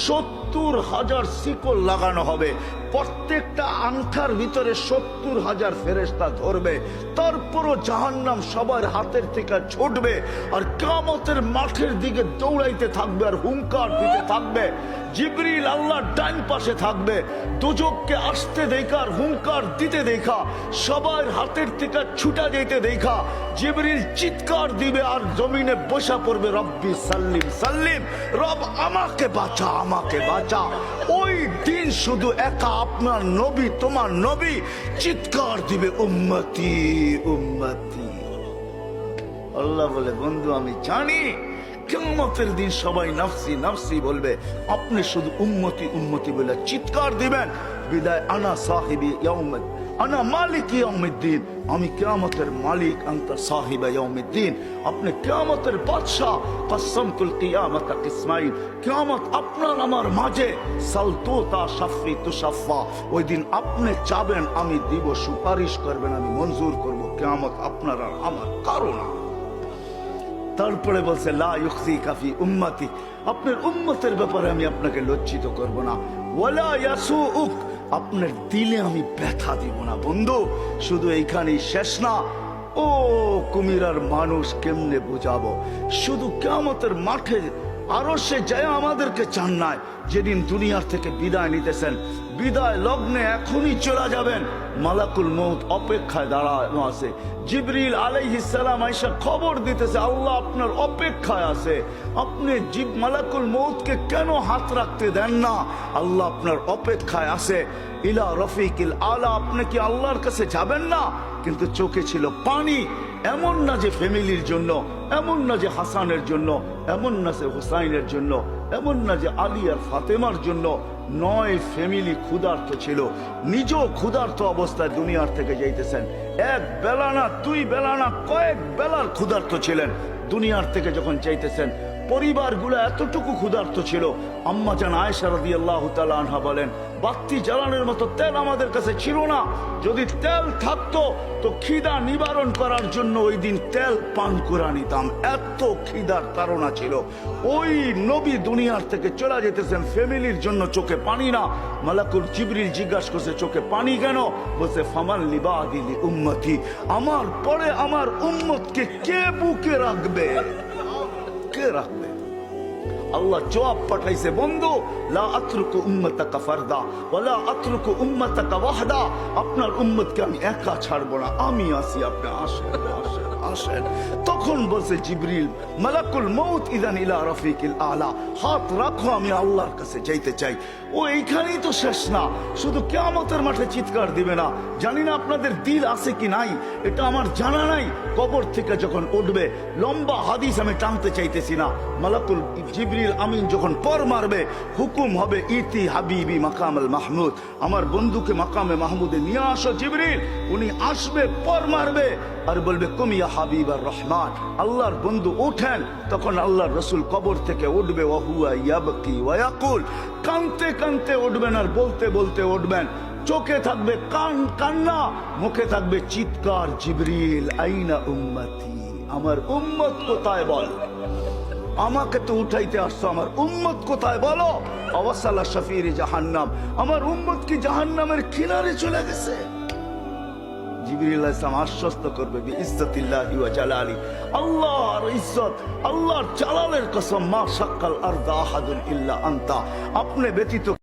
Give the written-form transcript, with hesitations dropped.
70,000 শিকল লাগানো হবে, প্রত্যেকটা আংটার ভিতরে 70,000 ফেরেশতা ধরবে, তারপরও জাহান্নাম সবার হাতের থেকে ছুটবে আর কিয়ামতের মাঠের দিকে দৌড়াইতে থাকবে আর হুঙ্কার দিতে থাকবে। জিবরিল আল্লাহর ডান পাশে থাকবে, দুজককে আসতে দেখা আর হুঙ্কার দিতে দেখা, সবার হাতের থেকে ছুটা যেতে দেখা জিবরিল চিৎকার দিবে আর জমিনে বসা পড়বে, রব্বি সাল্লিম সাল্লিম, রব আমাকে বাঁচা, আমাকে বাঁচা। ওই দিন শুধু একা আপনার নবী, তোমার নবী চিৎকার দিবে, উম্মতি উম্মতি। আল্লাহ বলে, বন্ধু আমি জানি কিয়ামতের দিন সবাই নাফসি নাফসি বলবে, আপনি শুধু উম্মতি উম্মতি বলে চিৎকার দিবেন। বিদায় আনা সাহিবি ইয়াউমিদ, আনা মালিক ইয়াউমিদ্দিন, আমি কিয়ামতের মালিক, আনতা সাহিবা ইয়াউমিদ্দিন, আপনি কিয়ামতের বাদশা। কসমতুল কিয়ামাতা কিসমাইন, কিয়ামত আপনার আমার মাঝে, সালতুতা শাফি তুশাফা, ওই দিন আপনি চাবেন আমি দিব, সুপারিশ করবেন আমি মঞ্জুর করব, কিয়ামত আপনার আর আমার কারো না। তারপরে বলছে লা ইউখজিকা ফি উম্মতি, আপনার উম্মতের ব্যাপারে আমি আপনাকে লজ্জিত করব না, ওয়ালা ইয়াসুউক, আপনার দিলে আমি ব্যথা দিব না। বন্ধু শুধু এইখানেই শেষ না, ও কুমিরার মানুষ কেমনে বুঝাবো, শুধু কিয়ামতের মাঠে আরো সে যায় আমাদেরকে চান নাই, যেদিন দুনিয়ার থেকে বিদায় নিতেছেন, বিদায় লগ্নে এখনই চলে যাবেন, মালাকুল মউত অপেক্ষায় দাঁড়ানো আছে। জিবরিল আলাইহিস সালাম আয়েশা খবর দিতেছে, আল্লাহ আপনার অপেক্ষায় আছে, আপনি মালাকুল মউতকে কেন হাত রাখতে দেন না, আল্লাহ আপনার অপেক্ষায় আছে। ইলা রফিকিল আলা, আপনি কি আল্লাহর কাছে যাবেন না? কিন্তু চোখে ছিল পানি। এমন না যে ফ্যামিলির জন্য, এমন না যে হাসানের জন্য, এমন না যে হুসাইনের জন্য, এমন না যে আলী আর ফাতেমার জন্য, 9 ফ্যামিলি ক্ষুধার্ত ছিল, নিজেও ক্ষুধার্ত অবস্থায় দুনিয়ার থেকে যাইতেছেন। এক বেলা না, 2 বেলা না, কয়েক বেলার ক্ষুধার্ত ছিলেন। দুনিয়ার থেকে যখন চাইতেছেন, পরিবারগুলো এতটুকু ক্ষুধার্ত ছিল। আম্মা জান আয়েশা রাদিয়াল্লাহু তাআলা আনহা বলেন, বাতি জ্বালানোর মতো তেল আমাদের কাছে ছিল না, যদি তেল থাকতো তো খিদা নিবারণ করার জন্য ওই দিন তেল পান করে নিতাম, এত খিদার তাড়না ছিল। ওই নবী দুনিয়ার থেকে চলে যেতেছেন, ফ্যামিলির জন্য চোখে পানি না। মালাকুল জিবরিল জিজ্ঞাসা করছে, চোখে পানি কেন? বলছে, ফামান লিবাদি লি উম্মতি, আমার পরে আমার উম্মতকে কে বুকে রাখবে, কে রাখবে? আল্লাহ জবাব পাঠাইছে, বন্ধু লা আতরুকু উম্মাতাকা ফারদা ওয়ালা আতরুকু উম্মাতাকা ওয়াহদা, আপনার উম্মতকে আমি একা ছাড়বো না, আমি আছি, আপনি আসেন আসেন আসেন। তখন বলছে জিবরিল, মালাকুল মউত ইদান ইলা রফিকিল আলা, হাত রাখো, আমি আল্লাহর কাছে যাইতে চাই। ও এইখানেই তো শেষ না, শুধু কিয়ামতের মাঠে চিৎকার দিবে না। জানি না আপনাদের দিল আছে কি নাই, এটা আমার জানা নাই। কবর থেকে যখন উঠবে, লম্বা হাদিস আমি টানতে চাইতেছি না, মালাকুল জিবরিল আমিন যখন পর মারবে, হুকুম হবে ইতি হাবিবি মাকামাল মাহমুদ, আমার বন্ধুকে মাকামে মাহমুদে নিয়ে আসো। জিবরিল উনি আসবে, পর মারবে আর বলবে, কুম ইয়া হাবিবার রহমান, আল্লাহর বন্ধু ওঠেন। তখন আল্লাহর রসুল কবর থেকে উঠবে, ওয়া হুয়া ইয়াবকি ওয়া ইয়াকুল, কানতে কানতে উঠবেন আর বলতে বলতে উঠবেন। চোখে থাকবে কান্না, মুখে থাকবে চিৎকার, জিবরিল আইনা উম্মতি, আমার উম্মত কোথায় বল, আমাকে তো উঠাইতে আসছো, আমার উম্মত কোথায় বলো? আওয়াসালা শাফির জাহান্নাম, আমার উম্মত কি জাহান্নামের কিনারে চলে গেছে? জিবরিল আলাইহিস সালাম আশ্বস্ত করবে, বিইজ্জতিল্লাহি ওয়া জালালি, আল্লাহর ইজ্জত, আল্লাহর জালালের কসম, মা শাক্কাল আরদা আহাদুন ইল্লা আনতা, আপনি ব্যতীত